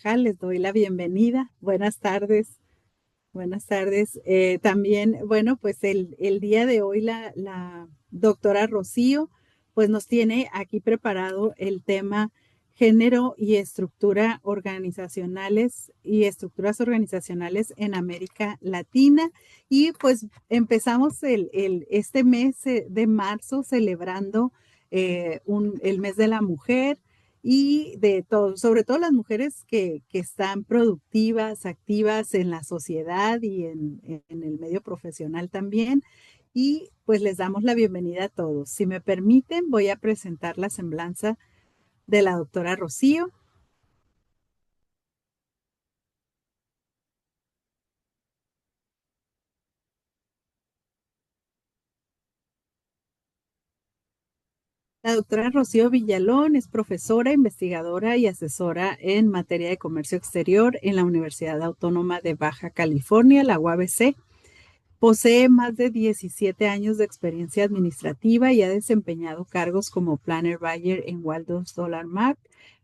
Carvajal, les doy la bienvenida. Buenas tardes. Buenas tardes. También, bueno, pues el día de hoy la doctora Rocío, pues nos tiene aquí preparado el tema género y estructura organizacionales y estructuras organizacionales en América Latina. Y pues empezamos este mes de marzo celebrando el mes de la mujer y de todo, sobre todo las mujeres que están productivas, activas en la sociedad y en el medio profesional también. Y pues les damos la bienvenida a todos. Si me permiten, voy a presentar la semblanza de la doctora Rocío. La doctora Rocío Villalón es profesora, investigadora y asesora en materia de comercio exterior en la Universidad Autónoma de Baja California, la UABC. Posee más de 17 años de experiencia administrativa y ha desempeñado cargos como Planner Buyer en Waldo's Dollar Mart,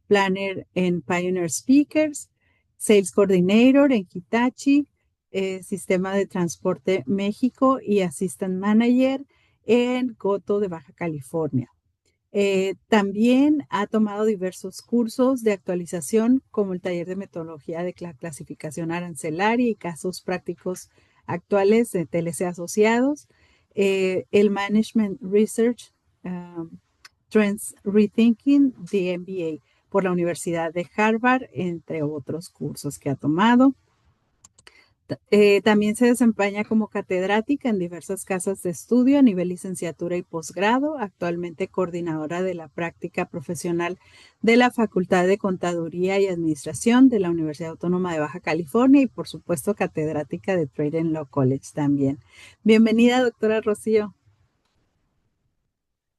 Planner en Pioneer Speakers, Sales Coordinator en Hitachi, Sistema de Transporte México y Assistant Manager en Goto de Baja California. También ha tomado diversos cursos de actualización, como el taller de metodología de clasificación arancelaria y casos prácticos actuales de TLC asociados, el Management Research Trends Rethinking de MBA por la Universidad de Harvard, entre otros cursos que ha tomado. También se desempeña como catedrática en diversas casas de estudio a nivel licenciatura y posgrado, actualmente coordinadora de la práctica profesional de la Facultad de Contaduría y Administración de la Universidad Autónoma de Baja California y por supuesto catedrática de Trade and Law College también. Bienvenida, doctora Rocío.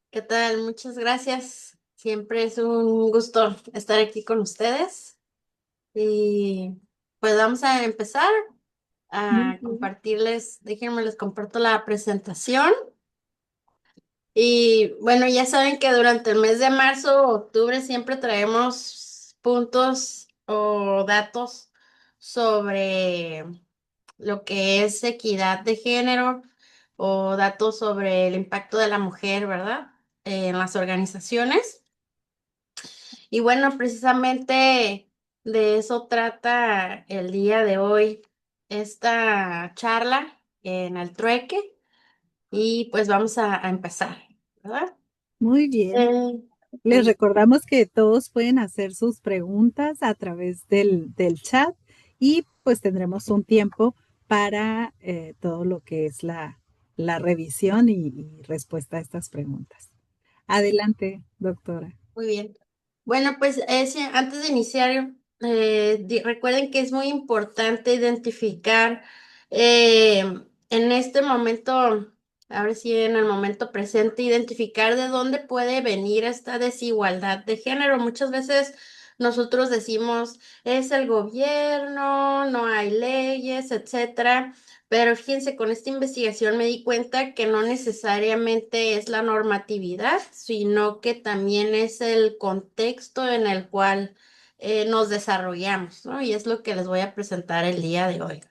¿Qué tal? Muchas gracias. Siempre es un gusto estar aquí con ustedes. Y pues vamos a empezar Muy a bien. compartirles, déjenme les comparto la presentación. Y bueno, ya saben que durante el mes de marzo o octubre siempre traemos puntos o datos sobre lo que es equidad de género o datos sobre el impacto de la mujer, ¿verdad? En las organizaciones. Y bueno, precisamente de eso trata el día de hoy esta charla en el trueque y pues vamos a empezar, ¿verdad? Muy bien. Eh, Les recordamos que todos pueden hacer sus preguntas a través del chat y pues tendremos un tiempo para todo lo que es la revisión y respuesta a estas preguntas. Adelante, doctora. Muy bien. Bueno, pues antes de iniciar, recuerden que es muy importante identificar eh, en este momento, ahora sí en el momento presente, identificar de dónde puede venir esta desigualdad de género. Muchas veces nosotros decimos, es el gobierno, no hay leyes, etcétera. Pero fíjense, con esta investigación me di cuenta que no necesariamente es la normatividad, sino que también es el contexto en el cual nos desarrollamos, ¿no? Y es lo que les voy a presentar el día de hoy.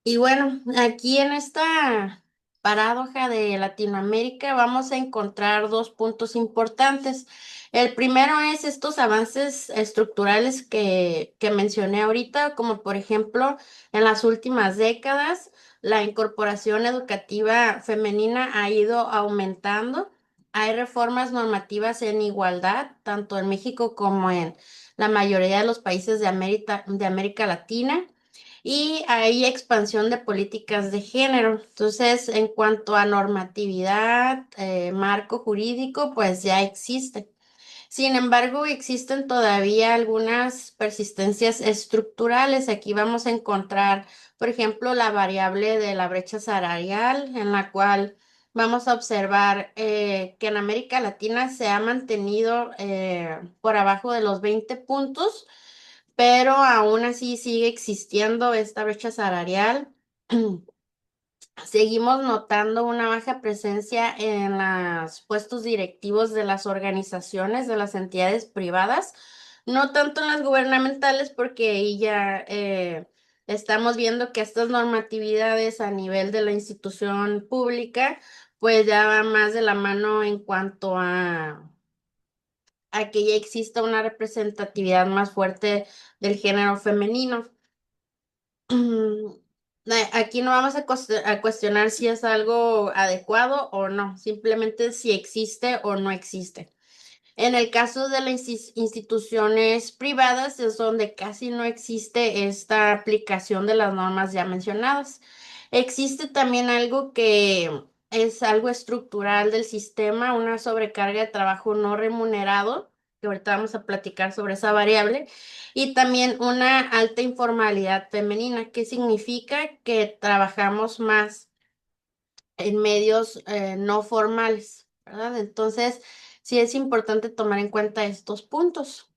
Y bueno, aquí en esta paradoja de Latinoamérica vamos a encontrar dos puntos importantes. El primero es estos avances estructurales que mencioné ahorita, como por ejemplo en las últimas décadas la incorporación educativa femenina ha ido aumentando. Hay reformas normativas en igualdad, tanto en México como en la mayoría de los países de América Latina y hay expansión de políticas de género. Entonces, en cuanto a normatividad, marco jurídico, pues ya existe. Sin embargo, existen todavía algunas persistencias estructurales. Aquí vamos a encontrar, por ejemplo, la variable de la brecha salarial, en la cual vamos a observar que en América Latina se ha mantenido por abajo de los 20 puntos, pero aún así sigue existiendo esta brecha salarial. Seguimos notando una baja presencia en los puestos directivos de las organizaciones, de las entidades privadas, No tanto en las gubernamentales, porque ahí ya estamos viendo que estas normatividades a nivel de la institución pública, pues ya va más de la mano en cuanto a que ya exista una representatividad más fuerte del género femenino. Aquí no vamos a cuestionar si es algo adecuado o no, simplemente si existe o no existe. En el caso de las instituciones privadas es donde casi no existe esta aplicación de las normas ya mencionadas. Existe también algo que es algo estructural del sistema, una sobrecarga de trabajo no remunerado, que ahorita vamos a platicar sobre esa variable, y también una alta informalidad femenina, que significa que trabajamos más en medios no formales, ¿verdad? Entonces, sí es importante tomar en cuenta estos puntos.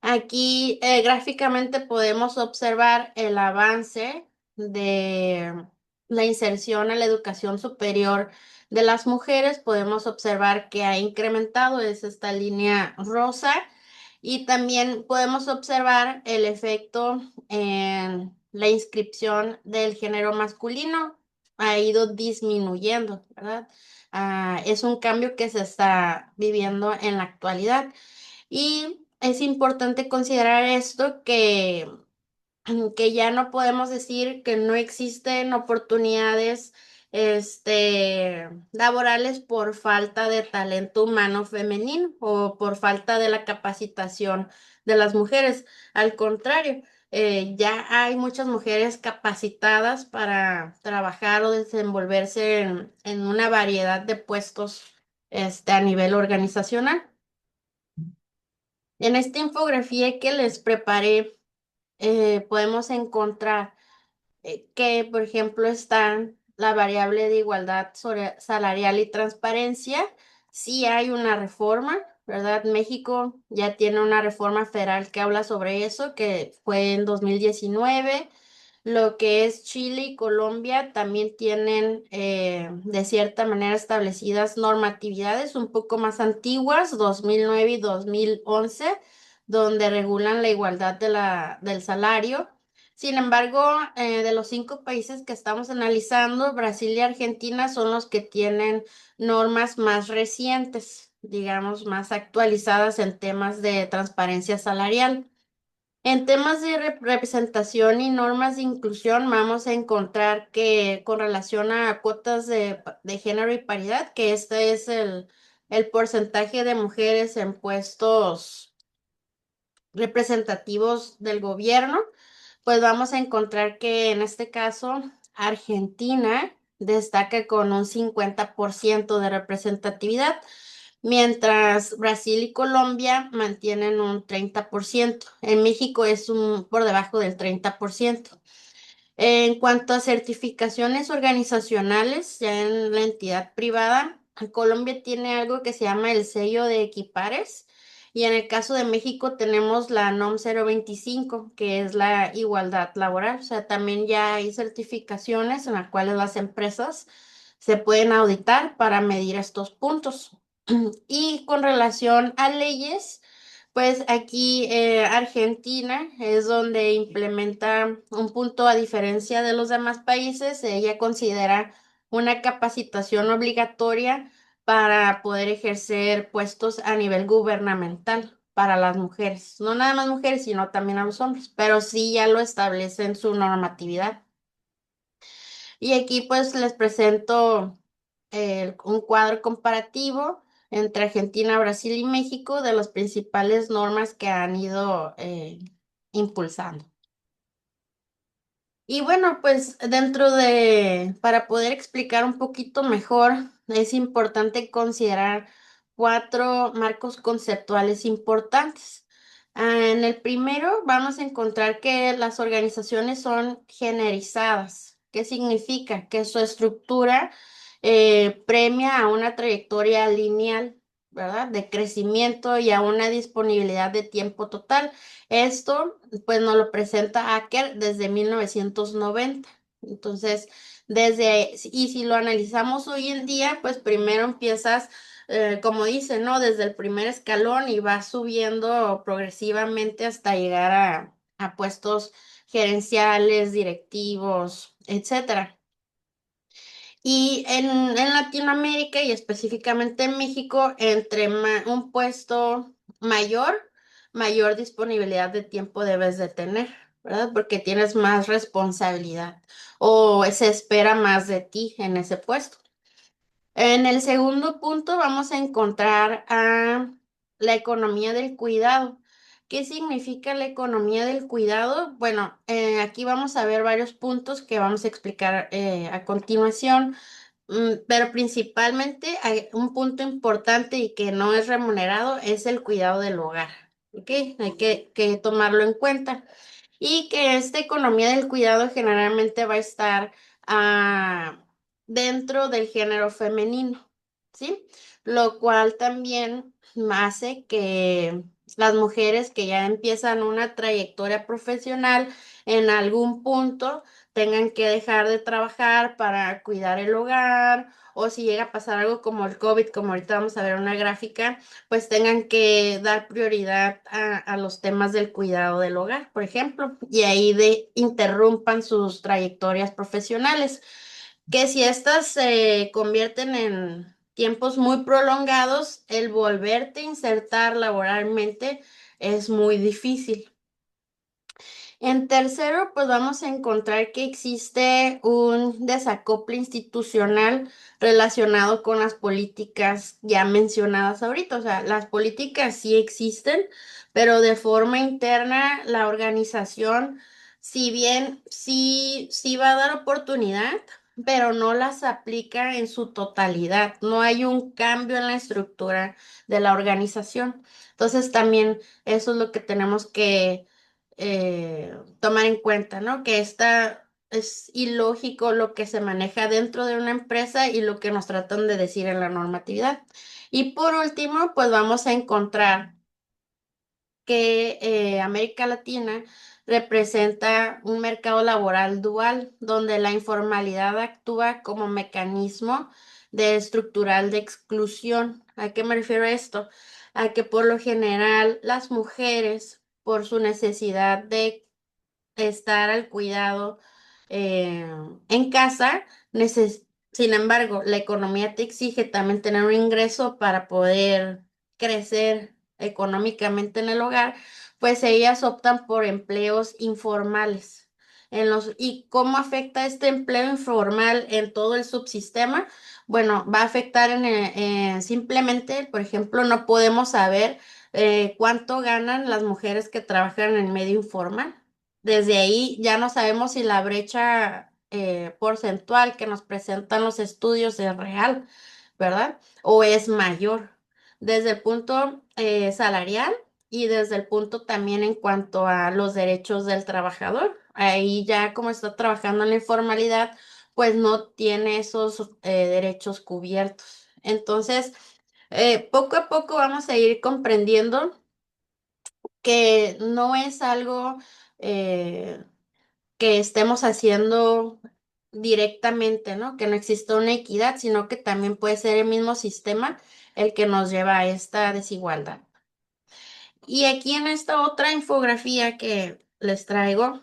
Aquí gráficamente podemos observar el avance de la inserción a la educación superior de las mujeres. Podemos observar que ha incrementado, es esta línea rosa, y también podemos observar el efecto en la inscripción del género masculino. Ha ido disminuyendo, ¿verdad? Es un cambio que se está viviendo en la actualidad. Y es importante considerar esto que ya no podemos decir que no existen oportunidades laborales por falta de talento humano femenino o por falta de la capacitación de las mujeres. Al contrario, ya hay muchas mujeres capacitadas para trabajar o desenvolverse en una variedad de puestos a nivel organizacional. En esta infografía que les preparé, podemos encontrar que, por ejemplo, están la variable de igualdad salarial y transparencia. Sí hay una reforma, ¿verdad? México ya tiene una reforma federal que habla sobre eso, que fue en 2019. Lo que es Chile y Colombia también tienen de cierta manera establecidas normatividades un poco más antiguas, 2009 y 2011, donde regulan la igualdad del salario. Sin embargo, de los 5 países que estamos analizando, Brasil y Argentina son los que tienen normas más recientes, digamos, más actualizadas en temas de transparencia salarial. En temas de representación y normas de inclusión, vamos a encontrar que con relación a cuotas de género y paridad, que este es el porcentaje de mujeres en puestos representativos del gobierno, pues vamos a encontrar que en este caso Argentina destaca con un 50% de representatividad, mientras Brasil y Colombia mantienen un 30%. En México es por debajo del 30%. En cuanto a certificaciones organizacionales, ya en la entidad privada, Colombia tiene algo que se llama el sello de equipares, y en el caso de México tenemos la NOM 025, que es la igualdad laboral. O sea, también ya hay certificaciones en las cuales las empresas se pueden auditar para medir estos puntos. Y con relación a leyes, pues aquí Argentina es donde implementa un punto a diferencia de los demás países. Ella considera una capacitación obligatoria para poder ejercer puestos a nivel gubernamental para las mujeres. No nada más mujeres, sino también a los hombres, pero sí ya lo establece en su normatividad. Y aquí pues les presento un cuadro comparativo entre Argentina, Brasil y México de las principales normas que han ido impulsando. Y bueno, pues para poder explicar un poquito mejor, es importante considerar 4 marcos conceptuales importantes. En el primero vamos a encontrar que las organizaciones son generizadas. ¿Qué significa? Que su estructura premia a una trayectoria lineal, ¿verdad? De crecimiento y a una disponibilidad de tiempo total. Esto pues nos lo presenta Acker desde 1990. Entonces, y si lo analizamos hoy en día, pues primero empiezas como dice, ¿no? Desde el primer escalón y va subiendo progresivamente hasta llegar a puestos gerenciales, directivos, etcétera. Y en Latinoamérica y específicamente en México, entre un puesto mayor, mayor disponibilidad de tiempo debes de tener, ¿verdad? Porque tienes más responsabilidad o se espera más de ti en ese puesto. En el segundo punto vamos a encontrar a la economía del cuidado. ¿Qué significa la economía del cuidado? Bueno, aquí vamos a ver varios puntos que vamos a explicar a continuación. Pero principalmente hay un punto importante y que no es remunerado es el cuidado del hogar. ¿Ok? Hay que tomarlo en cuenta. Y que esta economía del cuidado generalmente va a estar ah, dentro del género femenino, ¿sí? Lo cual también hace que las mujeres que ya empiezan una trayectoria profesional en algún punto tengan que dejar de trabajar para cuidar el hogar, o si llega a pasar algo como el COVID, como ahorita vamos a ver una gráfica, pues tengan que dar prioridad a los temas del cuidado del hogar, por ejemplo, y ahí interrumpan sus trayectorias profesionales, que si estas se convierten en tiempos muy prolongados, el volverte a insertar laboralmente es muy difícil. En tercero, pues vamos a encontrar que existe un desacople institucional relacionado con las políticas ya mencionadas ahorita. O sea, las políticas sí existen, pero de forma interna la organización, si bien sí va a dar oportunidad, pero no las aplica en su totalidad. No hay un cambio en la estructura de la organización. Entonces, también eso es lo que tenemos que tomar en cuenta, ¿no? Que esta es ilógico lo que se maneja dentro de una empresa y lo que nos tratan de decir en la normatividad. Y por último, pues vamos a encontrar que América Latina representa un mercado laboral dual, donde la informalidad actúa como mecanismo de estructural de exclusión. ¿A qué me refiero a esto? A que por lo general las mujeres, por su necesidad de estar al cuidado eh, en casa. Sin embargo, la economía te exige también tener un ingreso para poder crecer económicamente en el hogar, pues ellas optan por empleos informales. ¿Y cómo afecta este empleo informal en todo el subsistema? Bueno, va a afectar simplemente, por ejemplo, no podemos saber cuánto ganan las mujeres que trabajan en el medio informal. Desde ahí ya no sabemos si la brecha porcentual que nos presentan los estudios es real, ¿verdad? O es mayor. Desde el punto salarial y desde el punto también en cuanto a los derechos del trabajador. Ahí ya como está trabajando en la informalidad, pues no tiene esos derechos cubiertos. Entonces, poco a poco vamos a ir comprendiendo que no es algo eh, que estemos haciendo directamente, ¿no? Que no exista una equidad, sino que también puede ser el mismo sistema el que nos lleva a esta desigualdad. Y aquí en esta otra infografía que les traigo,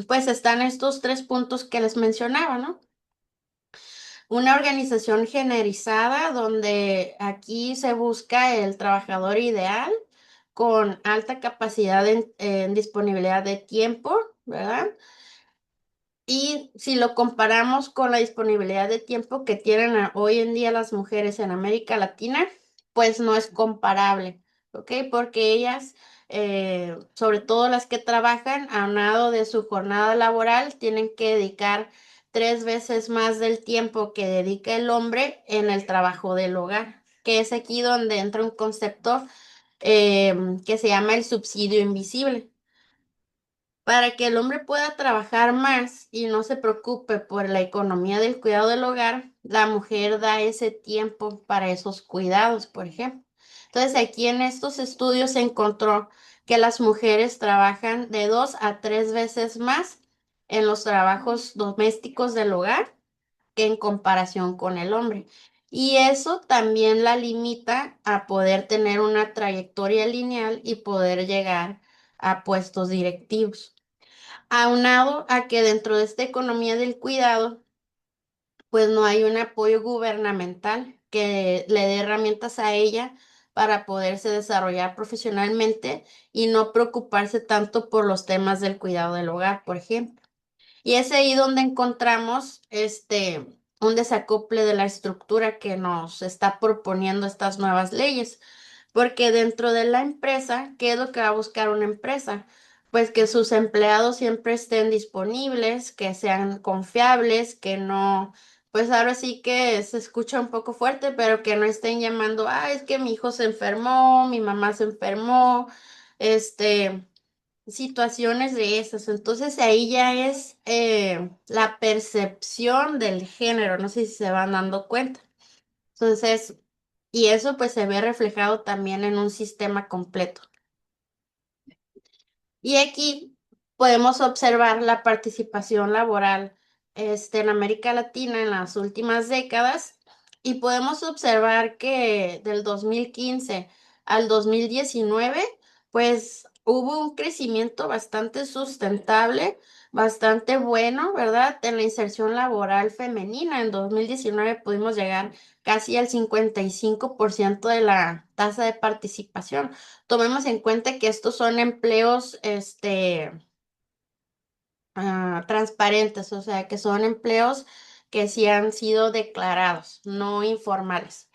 pues están estos tres puntos que les mencionaba, ¿no? Una organización generalizada donde aquí se busca el trabajador ideal con alta capacidad en disponibilidad de tiempo, ¿verdad? Y si lo comparamos con la disponibilidad de tiempo que tienen hoy en día las mujeres en América Latina, pues no es comparable, ¿ok? Porque ellas, sobre todo las que trabajan, aunado de su jornada laboral, tienen que dedicar 3 veces más del tiempo que dedica el hombre en el trabajo del hogar, que es aquí donde entra un concepto que se llama el subsidio invisible. Para que el hombre pueda trabajar más y no se preocupe por la economía del cuidado del hogar, la mujer da ese tiempo para esos cuidados, por ejemplo. Entonces, aquí en estos estudios se encontró que las mujeres trabajan de 2 a 3 veces más en los trabajos domésticos del hogar que en comparación con el hombre. y eso también la limita a poder tener una trayectoria lineal y poder llegar a puestos directivos. Aunado a que dentro de esta economía del cuidado, pues no hay un apoyo gubernamental que le dé herramientas a ella para poderse desarrollar profesionalmente y no preocuparse tanto por los temas del cuidado del hogar, por ejemplo. Y es ahí donde encontramos un desacople de la estructura que nos está proponiendo estas nuevas leyes. Porque dentro de la empresa, ¿qué es lo que va a buscar una empresa? Pues que sus empleados siempre estén disponibles, que sean confiables, que no, pues ahora sí que se escucha un poco fuerte, pero que no estén llamando, ah, es que mi hijo se enfermó, mi mamá se enfermó, este, situaciones de esas. Entonces ahí ya es la percepción del género, no sé si se van dando cuenta. Entonces, y eso pues se ve reflejado también en un sistema completo. Y aquí podemos observar la participación laboral en América Latina en las últimas décadas y podemos observar que del 2015 al 2019 pues hubo un crecimiento bastante sustentable, bastante bueno, ¿verdad? En la inserción laboral femenina. En 2019 pudimos llegar casi al 55% de la tasa de participación. Tomemos en cuenta que estos son empleos, transparentes, o sea, que son empleos que sí han sido declarados, no informales.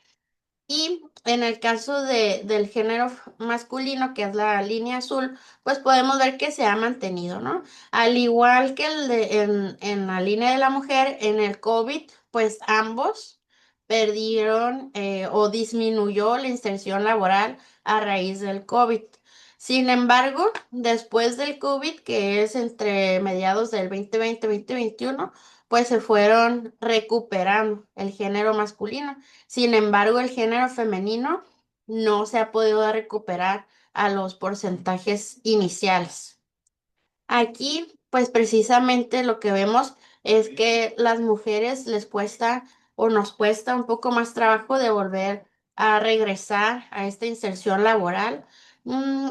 Y en el caso del género masculino, que es la línea azul, pues podemos ver que se ha mantenido, ¿no? Al igual que en la línea de la mujer, en el COVID, pues ambos perdieron o disminuyó la inserción laboral a raíz del COVID. Sin embargo, después del COVID, que es entre mediados del 2020-2021, pues se fueron recuperando el género masculino. Sin embargo, el género femenino no se ha podido recuperar a los porcentajes iniciales. Aquí, pues precisamente lo que vemos es que las mujeres les cuesta o nos cuesta un poco más trabajo de volver a regresar a esta inserción laboral.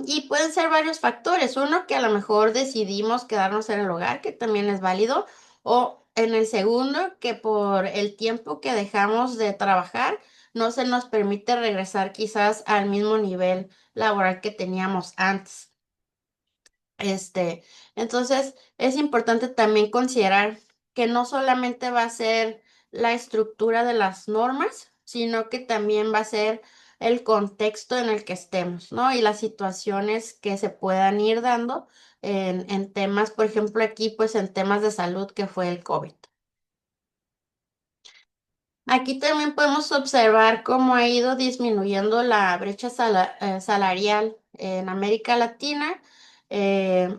Y pueden ser varios factores. Uno, que a lo mejor decidimos quedarnos en el hogar, que también es válido. O en el segundo, que por el tiempo que dejamos de trabajar, no se nos permite regresar quizás al mismo nivel laboral que teníamos antes. Este, entonces es importante también considerar que no solamente va a ser la estructura de las normas, sino que también va a ser el contexto en el que estemos, ¿no? Y las situaciones que se puedan ir dando en temas, por ejemplo, aquí, pues en temas de salud, que fue el COVID. Aquí también podemos observar cómo ha ido disminuyendo la brecha salarial en América Latina.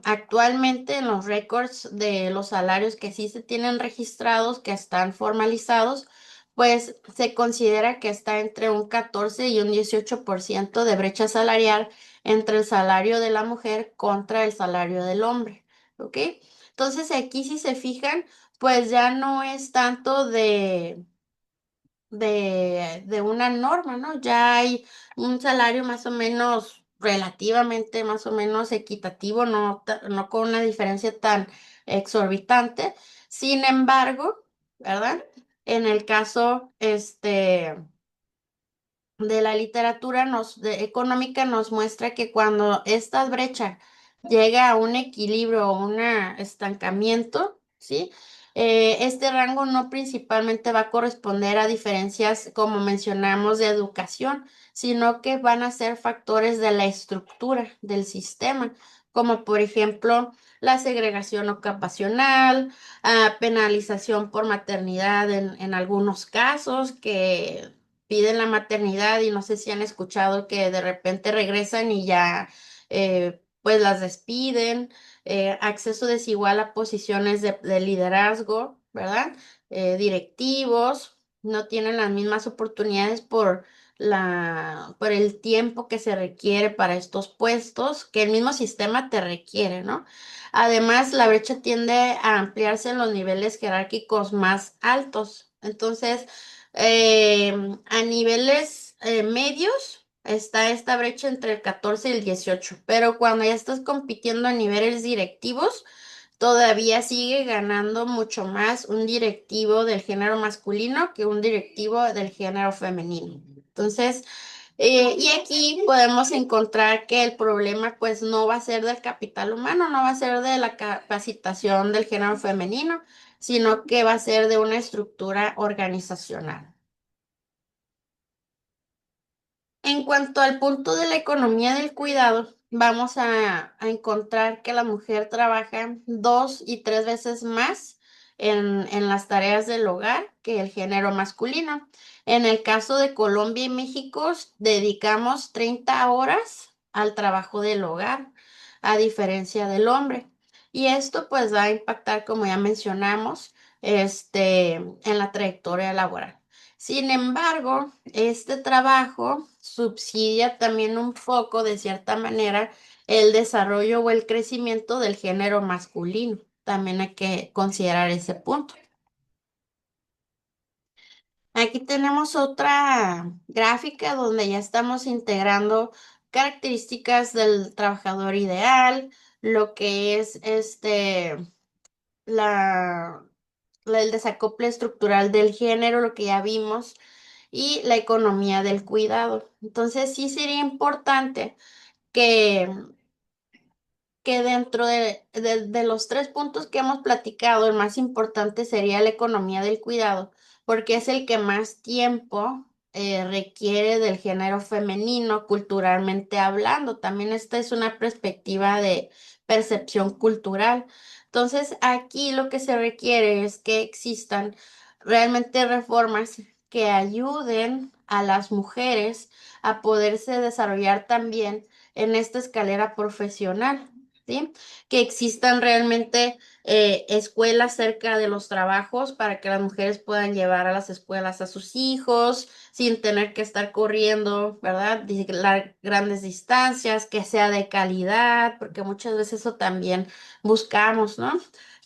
Actualmente en los récords de los salarios que sí se tienen registrados, que están formalizados, pues se considera que está entre un 14 y un 18% de brecha salarial entre el salario de la mujer contra el salario del hombre. ¿Ok? Entonces aquí si se fijan, pues ya no es tanto de una norma, ¿no? Ya hay un salario más o menos relativamente más o menos equitativo, no con una diferencia tan exorbitante. Sin embargo, ¿verdad? En el caso, de la literatura económica nos muestra que cuando esta brecha llega a un equilibrio o un estancamiento, ¿sí? Este rango no principalmente va a corresponder a diferencias, como mencionamos, de educación, sino que van a ser factores de la estructura del sistema, como por ejemplo la segregación ocupacional, penalización por maternidad en algunos casos que piden la maternidad y no sé si han escuchado que de repente regresan y ya pues las despiden, acceso desigual a posiciones de liderazgo, ¿verdad? Directivos, no tienen las mismas oportunidades por el tiempo que se requiere para estos puestos, que el mismo sistema te requiere, ¿no? Además, la brecha tiende a ampliarse en los niveles jerárquicos más altos. Entonces, A niveles medios está esta brecha entre el 14 y el 18, pero cuando ya estás compitiendo a niveles directivos, todavía sigue ganando mucho más un directivo del género masculino que un directivo del género femenino. Entonces, y aquí podemos encontrar que el problema pues no va a ser del capital humano, no va a ser de la capacitación del género femenino, sino que va a ser de una estructura organizacional. En cuanto al punto de la economía del cuidado, vamos a encontrar que la mujer trabaja 2 y 3 veces más en las tareas del hogar que el género masculino. En el caso de Colombia y México, dedicamos 30 horas al trabajo del hogar, a diferencia del hombre. Y esto pues va a impactar, como ya mencionamos, en la trayectoria laboral. Sin embargo, este trabajo subsidia también un poco, de cierta manera, el desarrollo o el crecimiento del género masculino. También hay que considerar ese punto. Aquí tenemos otra gráfica donde ya estamos integrando características del trabajador ideal, lo que es la, el desacople estructural del género, lo que ya vimos, y la economía del cuidado. Entonces, sí sería importante que, que dentro de los 3 puntos que hemos platicado, el más importante sería la economía del cuidado, porque es el que más tiempo requiere del género femenino, culturalmente hablando. También esta es una perspectiva de percepción cultural. Entonces, aquí lo que se requiere es que existan realmente reformas que ayuden a las mujeres a poderse desarrollar también en esta escalera profesional. ¿Sí? Que existan realmente escuelas cerca de los trabajos para que las mujeres puedan llevar a las escuelas a sus hijos sin tener que estar corriendo, ¿verdad? Grandes distancias, que sea de calidad, porque muchas veces eso también buscamos, ¿no?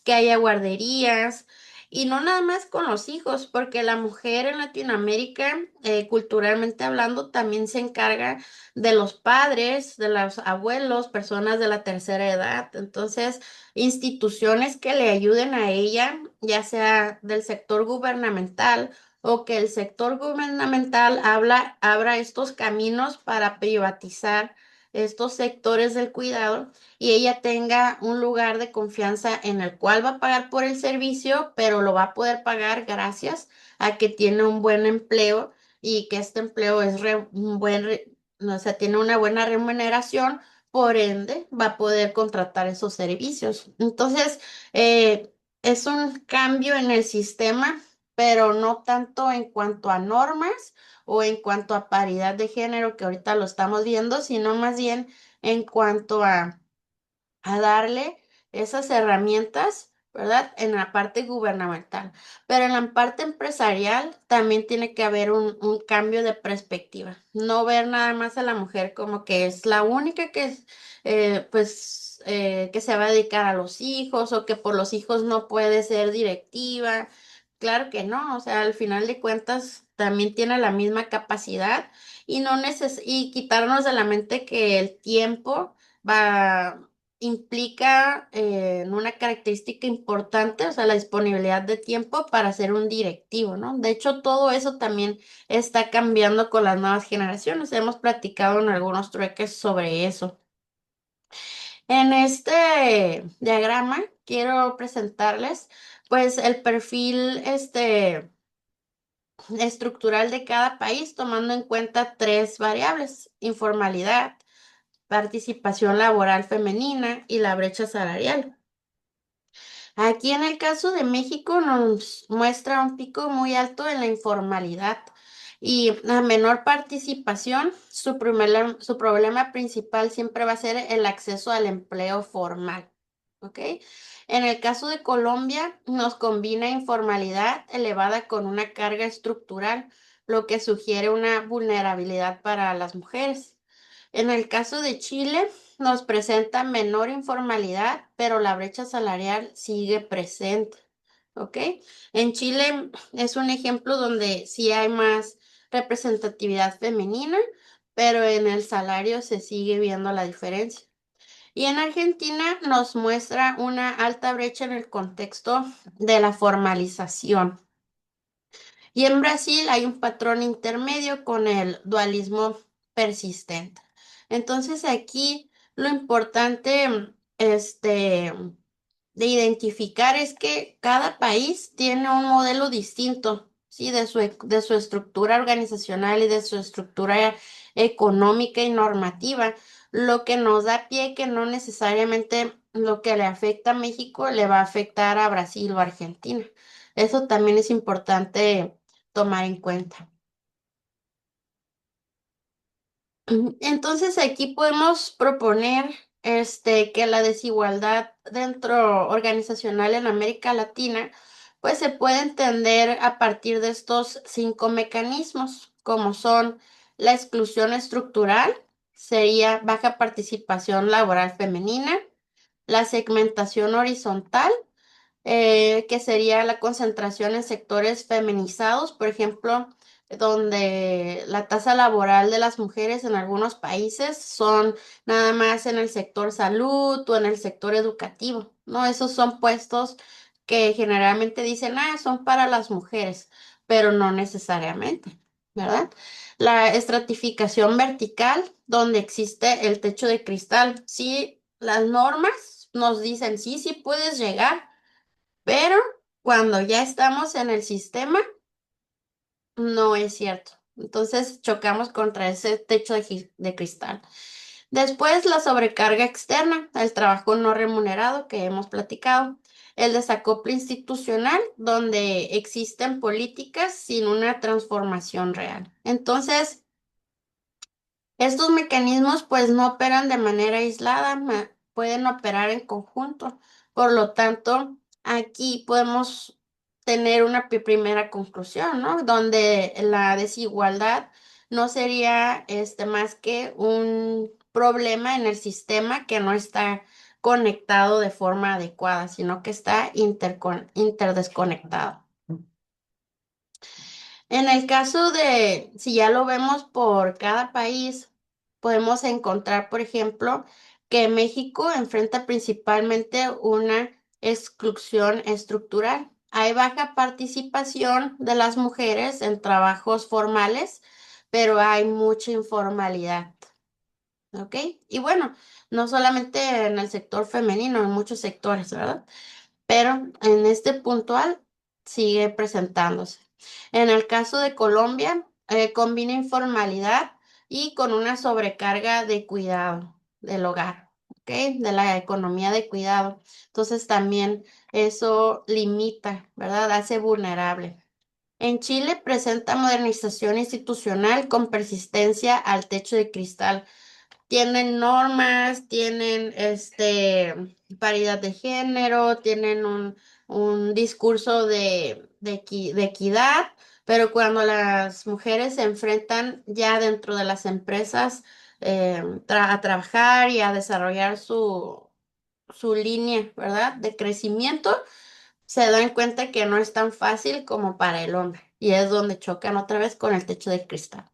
Que haya guarderías. Y no nada más con los hijos, porque la mujer en Latinoamérica, culturalmente hablando, también se encarga de los padres, de los abuelos, personas de la tercera edad. Entonces, instituciones que le ayuden a ella, ya sea del sector gubernamental o que el sector gubernamental abra estos caminos para privatizar estos sectores del cuidado y ella tenga un lugar de confianza en el cual va a pagar por el servicio, pero lo va a poder pagar gracias a que tiene un buen empleo y que este empleo es un buen, o sea, tiene una buena remuneración, por ende va a poder contratar esos servicios. Entonces, es un cambio en el sistema, pero no tanto en cuanto a normas o en cuanto a paridad de género, que ahorita lo estamos viendo, sino más bien en cuanto a darle esas herramientas, ¿verdad? En la parte gubernamental. Pero en la parte empresarial también tiene que haber un cambio de perspectiva. No ver nada más a la mujer como que es la única que es, que se va a dedicar a los hijos o que por los hijos no puede ser directiva. Claro que no, o sea, al final de cuentas también tiene la misma capacidad y no y quitarnos de la mente que el tiempo va implica una característica importante, o sea, la disponibilidad de tiempo para ser un directivo, ¿no? De hecho, todo eso también está cambiando con las nuevas generaciones. Hemos platicado en algunos trueques sobre eso. En este diagrama quiero presentarles, pues, el perfil, estructural de cada país, tomando en cuenta 3 variables: informalidad, participación laboral femenina y la brecha salarial. Aquí en el caso de México nos muestra un pico muy alto en la informalidad y la menor participación. Su problema principal siempre va a ser el acceso al empleo formal. ¿Ok? En el caso de Colombia, nos combina informalidad elevada con una carga estructural, lo que sugiere una vulnerabilidad para las mujeres. En el caso de Chile, nos presenta menor informalidad, pero la brecha salarial sigue presente. ¿ok? En Chile es un ejemplo donde sí hay más representatividad femenina, pero en el salario se sigue viendo la diferencia. Y en Argentina nos muestra una alta brecha en el contexto de la formalización. Y en Brasil hay un patrón intermedio con el dualismo persistente. Entonces aquí lo importante, de identificar es que cada país tiene un modelo distinto, ¿sí? De su estructura organizacional y de su estructura económica y normativa, lo que nos da pie que no necesariamente lo que le afecta a México le va a afectar a Brasil o Argentina. Eso también es importante tomar en cuenta. Entonces aquí podemos proponer que la desigualdad dentro organizacional en América Latina, pues se puede entender a partir de estos cinco mecanismos, como son la exclusión estructural, sería baja participación laboral femenina, la segmentación horizontal, que sería la concentración en sectores feminizados, por ejemplo, donde la tasa laboral de las mujeres en algunos países son nada más en el sector salud o en el sector educativo, ¿no? Esos son puestos que generalmente dicen, ah, son para las mujeres, pero no necesariamente, ¿verdad? La estratificación vertical, donde existe el techo de cristal. Sí, las normas nos dicen, sí, sí puedes llegar, pero cuando ya estamos en el sistema, no es cierto. Entonces chocamos contra ese techo de cristal. Después, la sobrecarga externa, el trabajo no remunerado que hemos platicado, el desacople institucional, donde existen políticas sin una transformación real. Entonces, estos mecanismos pues no operan de manera aislada, pueden operar en conjunto. Por lo tanto, aquí podemos tener una primera conclusión, ¿no? Donde la desigualdad no sería más que un problema en el sistema que no está conectado de forma adecuada, sino que está interdesconectado. En el caso de, si ya lo vemos por cada país, podemos encontrar, por ejemplo, que México enfrenta principalmente una exclusión estructural. Hay baja participación de las mujeres en trabajos formales, pero hay mucha informalidad, ¿ok? Y bueno, no solamente en el sector femenino, en muchos sectores, ¿verdad? Pero en este puntual sigue presentándose. En el caso de Colombia, combina informalidad y con una sobrecarga de cuidado del hogar, ¿ok? De la economía de cuidado. Entonces también eso limita, ¿verdad? Hace vulnerable. En Chile presenta modernización institucional con persistencia al techo de cristal. Tienen normas, tienen paridad de género, tienen un discurso de equidad, pero cuando las mujeres se enfrentan ya dentro de las empresas a trabajar y a desarrollar su línea, ¿verdad? De crecimiento, se dan cuenta que no es tan fácil como para el hombre. Y es donde chocan otra vez con el techo de cristal.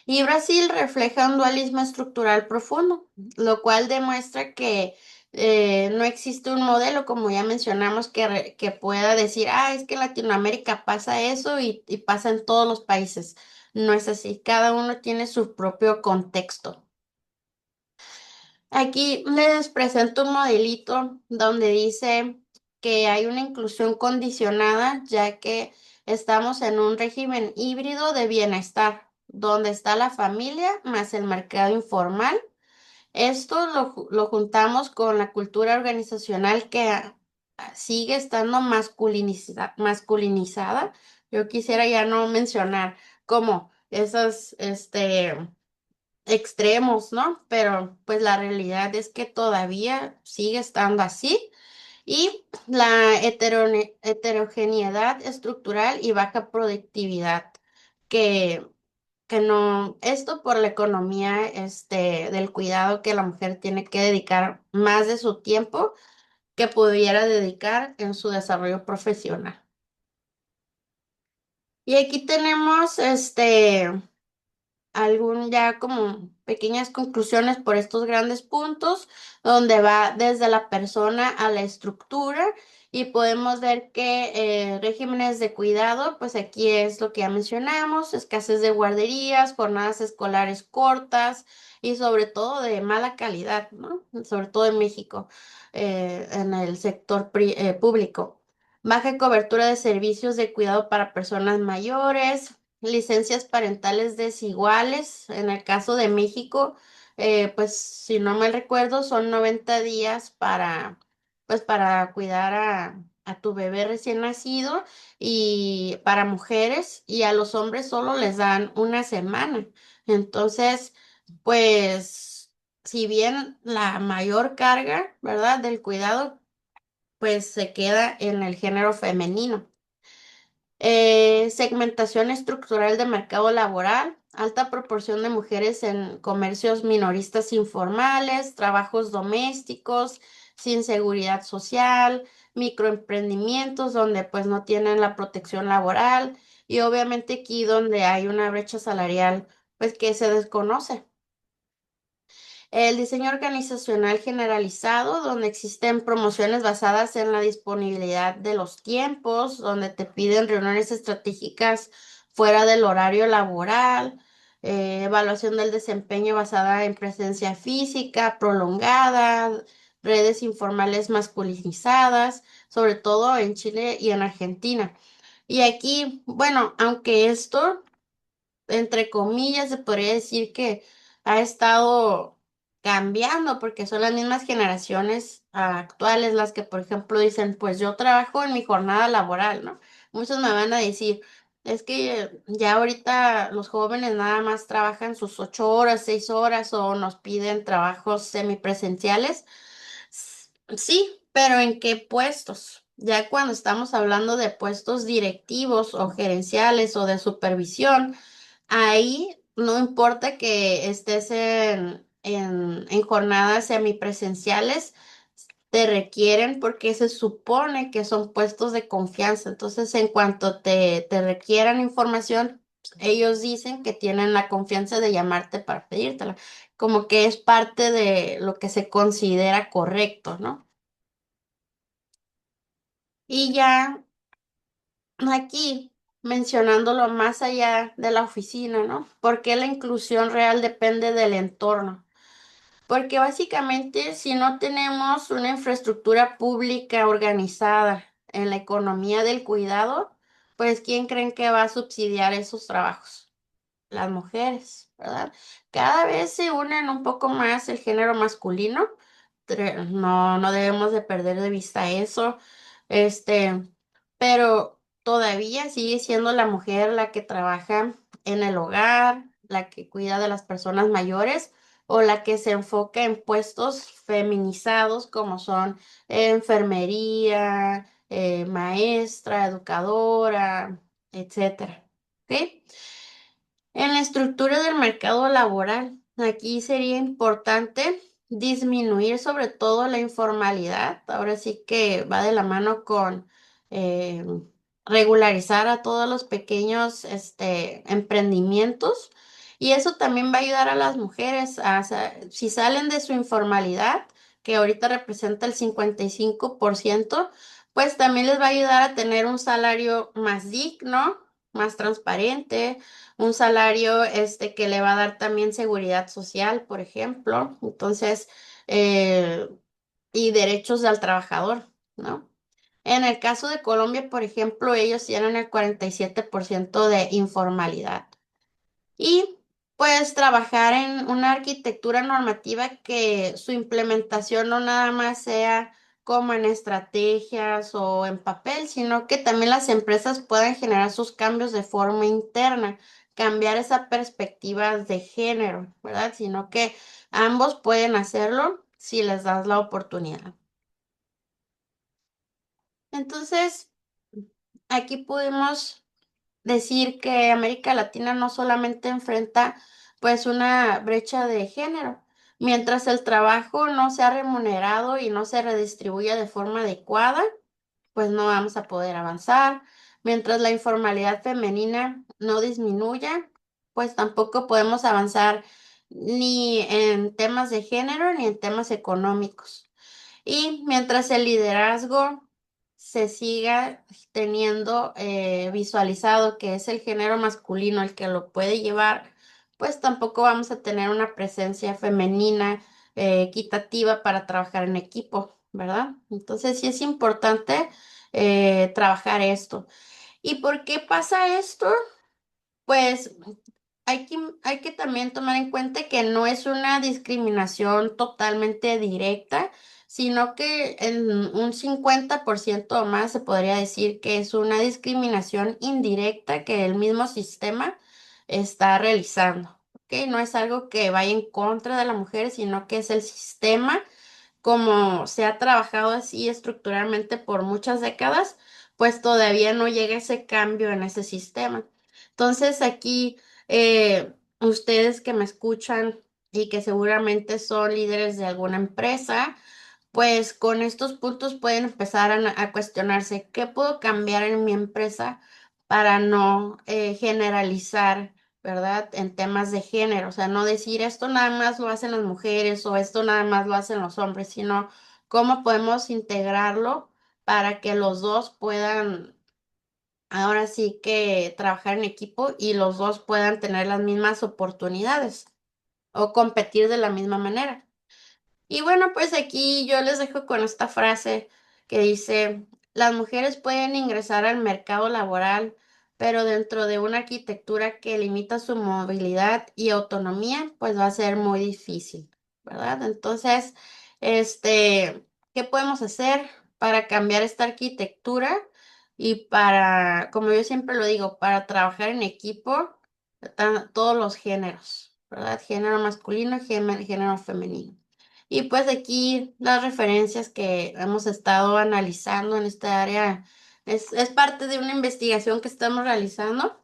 Y Brasil refleja un dualismo estructural profundo, lo cual demuestra que no existe un modelo, como ya mencionamos, que pueda decir, ah, es que en Latinoamérica pasa eso y pasa en todos los países. No es así, cada uno tiene su propio contexto. Aquí les presento un modelito donde dice que hay una inclusión condicionada, ya que estamos en un régimen híbrido de bienestar, donde está la familia más el mercado informal. Esto lo juntamos con la cultura organizacional que sigue estando masculinizada. Yo quisiera ya no mencionar como esas, extremos, ¿no? Pero pues la realidad es que todavía sigue estando así y la heterogeneidad estructural y baja productividad que, que no, esto por la economía del cuidado que la mujer tiene que dedicar más de su tiempo que pudiera dedicar en su desarrollo profesional. Y aquí tenemos algún ya como pequeñas conclusiones por estos grandes puntos, donde va desde la persona a la estructura y podemos ver que regímenes de cuidado, pues aquí es lo que ya mencionamos, escasez de guarderías, jornadas escolares cortas y sobre todo de mala calidad, ¿no? Sobre todo en México, en el sector público. Baja cobertura de servicios de cuidado para personas mayores, licencias parentales desiguales. En el caso de México, pues si no mal recuerdo, son 90 días pues, para cuidar a tu bebé recién nacido y para mujeres y a los hombres solo les dan una semana. Entonces, pues, si bien la mayor carga, ¿verdad?, del cuidado, pues se queda en el género femenino. Segmentación estructural de mercado laboral, alta proporción de mujeres en comercios minoristas informales, trabajos domésticos, sin seguridad social, microemprendimientos donde pues no tienen la protección laboral y obviamente aquí donde hay una brecha salarial pues que se desconoce. El diseño organizacional generalizado, donde existen promociones basadas en la disponibilidad de los tiempos, donde te piden reuniones estratégicas fuera del horario laboral, evaluación del desempeño basada en presencia física prolongada, redes informales masculinizadas, sobre todo en Chile y en Argentina. Y aquí, bueno, aunque esto entre comillas, se podría decir que ha estado cambiando porque son las mismas generaciones actuales las que, por ejemplo, dicen, pues yo trabajo en mi jornada laboral, ¿no? Muchos me van a decir, es que ya ahorita los jóvenes nada más trabajan sus 8 horas, 6 horas o nos piden trabajos semipresenciales. Sí, pero ¿en qué puestos? Ya cuando estamos hablando de puestos directivos o gerenciales o de supervisión, ahí no importa que estés en jornadas semipresenciales, te requieren porque se supone que son puestos de confianza. Entonces, en cuanto te requieran información, ellos dicen que tienen la confianza de llamarte para pedírtela, como que es parte de lo que se considera correcto, ¿no? Y ya aquí mencionándolo más allá de la oficina, ¿no? Porque la inclusión real depende del entorno. Porque básicamente si no tenemos una infraestructura pública organizada en la economía del cuidado, pues ¿quién creen que va a subsidiar esos trabajos? Las mujeres, ¿verdad? Cada vez se unen un poco más el género masculino. No, no debemos de perder de vista eso. Este, pero todavía sigue siendo la mujer la que trabaja en el hogar, la que cuida de las personas mayores o la que se enfoca en puestos feminizados como son enfermería, maestra, educadora, etcétera. ¿Ok? En la estructura del mercado laboral, aquí sería importante disminuir sobre todo la informalidad. Ahora sí que va de la mano con eh, regularizar a todos los pequeños emprendimientos. Y eso también va a ayudar a las mujeres si salen de su informalidad, que ahorita representa el 55%, pues también les va a ayudar a tener un salario más digno, más transparente, un salario que le va a dar también seguridad social, por ejemplo. Entonces, eh, y derechos al trabajador, ¿no? En el caso de Colombia, por ejemplo, ellos tienen el 47% de informalidad. Y pues trabajar en una arquitectura normativa que su implementación no nada más sea como en estrategias o en papel, sino que también las empresas puedan generar sus cambios de forma interna, cambiar esa perspectiva de género, ¿verdad? Sino que ambos pueden hacerlo si les das la oportunidad. Entonces, aquí pudimos decir que América Latina no solamente enfrenta pues una brecha de género, Mientras el trabajo no sea remunerado y no se redistribuya de forma adecuada, pues no vamos a poder avanzar. Mientras la informalidad femenina no disminuya, pues tampoco podemos avanzar ni en temas de género ni en temas económicos. Y mientras el liderazgo se siga teniendo visualizado que es el género masculino el que lo puede llevar, pues tampoco vamos a tener una presencia femenina equitativa para trabajar en equipo, ¿verdad? Entonces sí es importante trabajar esto. ¿Y por qué pasa esto? Pues hay que también tomar en cuenta que no es una discriminación totalmente directa, sino que en un 50% o más se podría decir que es una discriminación indirecta que el mismo sistema está realizando. ¿Ok? No es algo que vaya en contra de la mujer, sino que es el sistema como se ha trabajado así estructuralmente por muchas décadas, pues todavía no llega ese cambio en ese sistema. Entonces aquí ustedes que me escuchan y que seguramente son líderes de alguna empresa, pues con estos puntos pueden empezar a cuestionarse qué puedo cambiar en mi empresa para no generalizar, ¿verdad? En temas de género, o sea, no decir esto nada más lo hacen las mujeres o esto nada más lo hacen los hombres, sino cómo podemos integrarlo para que los dos puedan ahora sí que trabajar en equipo y los dos puedan tener las mismas oportunidades o competir de la misma manera. Y bueno, pues aquí yo les dejo con esta frase que dice, las mujeres pueden ingresar al mercado laboral, pero dentro de una arquitectura que limita su movilidad y autonomía, pues va a ser muy difícil, ¿verdad? Entonces, ¿qué podemos hacer para cambiar esta arquitectura y para, como yo siempre lo digo, para trabajar en equipo, todos los géneros, ¿verdad? Género masculino y género femenino. Y pues aquí las referencias que hemos estado analizando en esta área es parte de una investigación que estamos realizando.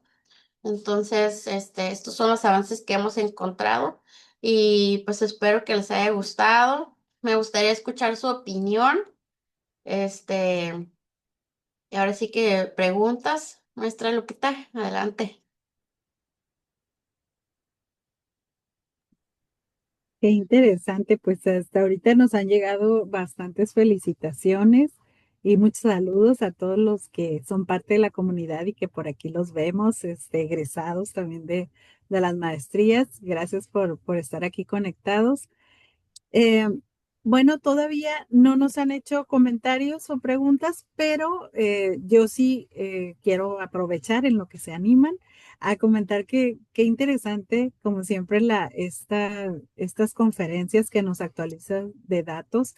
Entonces, estos son los avances que hemos encontrado y pues espero que les haya gustado. Me gustaría escuchar su opinión. Este, y ahora sí que preguntas, maestra Lupita, adelante. Qué interesante, pues hasta ahorita nos han llegado bastantes felicitaciones y muchos saludos a todos los que son parte de la comunidad y que por aquí los vemos, egresados también de las maestrías. Gracias por estar aquí conectados. Eh, bueno, todavía no nos han hecho comentarios o preguntas, pero yo sí quiero aprovechar en lo que se animan a comentar que qué interesante, como siempre, estas conferencias que nos actualizan de datos,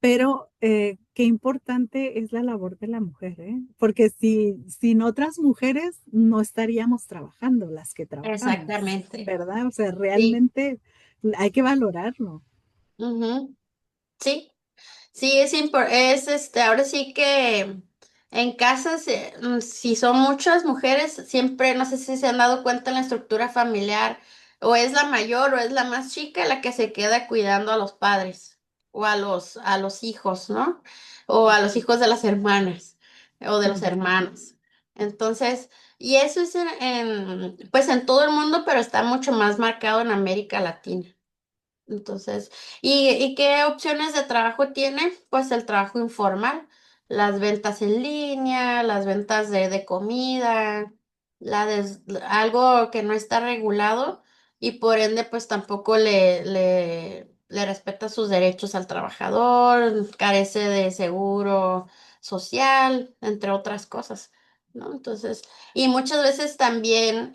pero qué importante es la labor de la mujer, ¿eh? Porque sin otras mujeres no estaríamos trabajando las que trabajamos, Exactamente. ¿verdad? O sea, Sí. realmente hay que valorarlo. Ujú. Sí. Sí, ahora sí que en casas, si son muchas mujeres, siempre, no sé si se han dado cuenta en la estructura familiar, o es la mayor o es la más chica la que se queda cuidando a los padres, o a los hijos, ¿no? O a los hijos de las hermanas, o de los Ujú. hermanos. Entonces, y eso es pues en todo el mundo, pero está mucho más marcado en América Latina. Entonces, y qué opciones de trabajo tiene? Pues el trabajo informal, las ventas en línea, las ventas de comida, algo que no está regulado y por ende pues tampoco le respeta sus derechos al trabajador, carece de seguro social, entre otras cosas, ¿no? Entonces, y muchas veces también,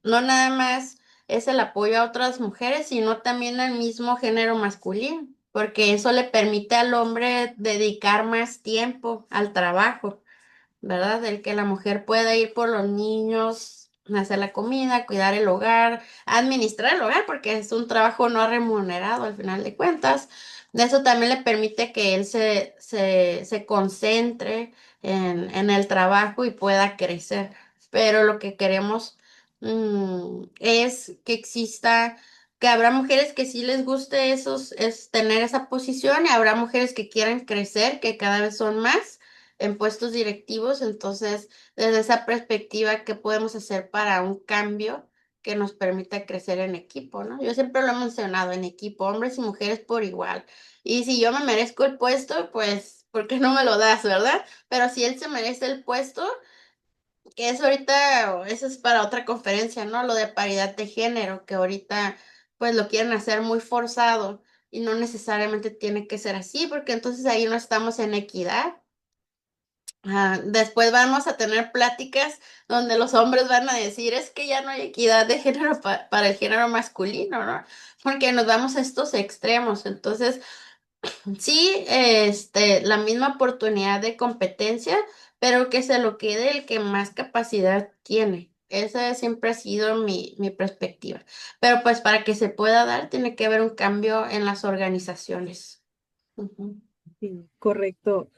no nada más es el apoyo a otras mujeres, sino también al mismo género masculino, porque eso le permite al hombre dedicar más tiempo al trabajo, ¿verdad? El que la mujer pueda ir por los niños, hacer la comida, cuidar el hogar, administrar el hogar, porque es un trabajo no remunerado al final de cuentas. Eso también le permite que él se concentre en el trabajo y pueda crecer. Pero lo que queremos es que exista que habrá mujeres que sí les guste es tener esa posición y habrá mujeres que quieran crecer, que cada vez son más en puestos directivos. Entonces, desde esa perspectiva, ¿qué podemos hacer para un cambio que nos permita crecer en equipo, ¿no? Yo siempre lo he mencionado, en equipo, hombres y mujeres por igual. Y si yo me merezco el puesto, pues, ¿por qué no me lo das, verdad? Pero si él se merece el puesto, que es ahorita, eso es para otra conferencia, ¿no? Lo de paridad de género, que ahorita pues lo quieren hacer muy forzado y no necesariamente tiene que ser así, porque entonces ahí no estamos en equidad. Después vamos a tener pláticas donde los hombres van a decir, es que ya no hay equidad de género para el género masculino, ¿no? Porque nos vamos a estos extremos. Entonces, sí, la misma oportunidad de competencia, pero que se lo quede el que más capacidad tiene. Esa siempre ha sido mi perspectiva. Pero pues para que se pueda dar, tiene que haber un cambio en las organizaciones. Ujú. Sí, correcto.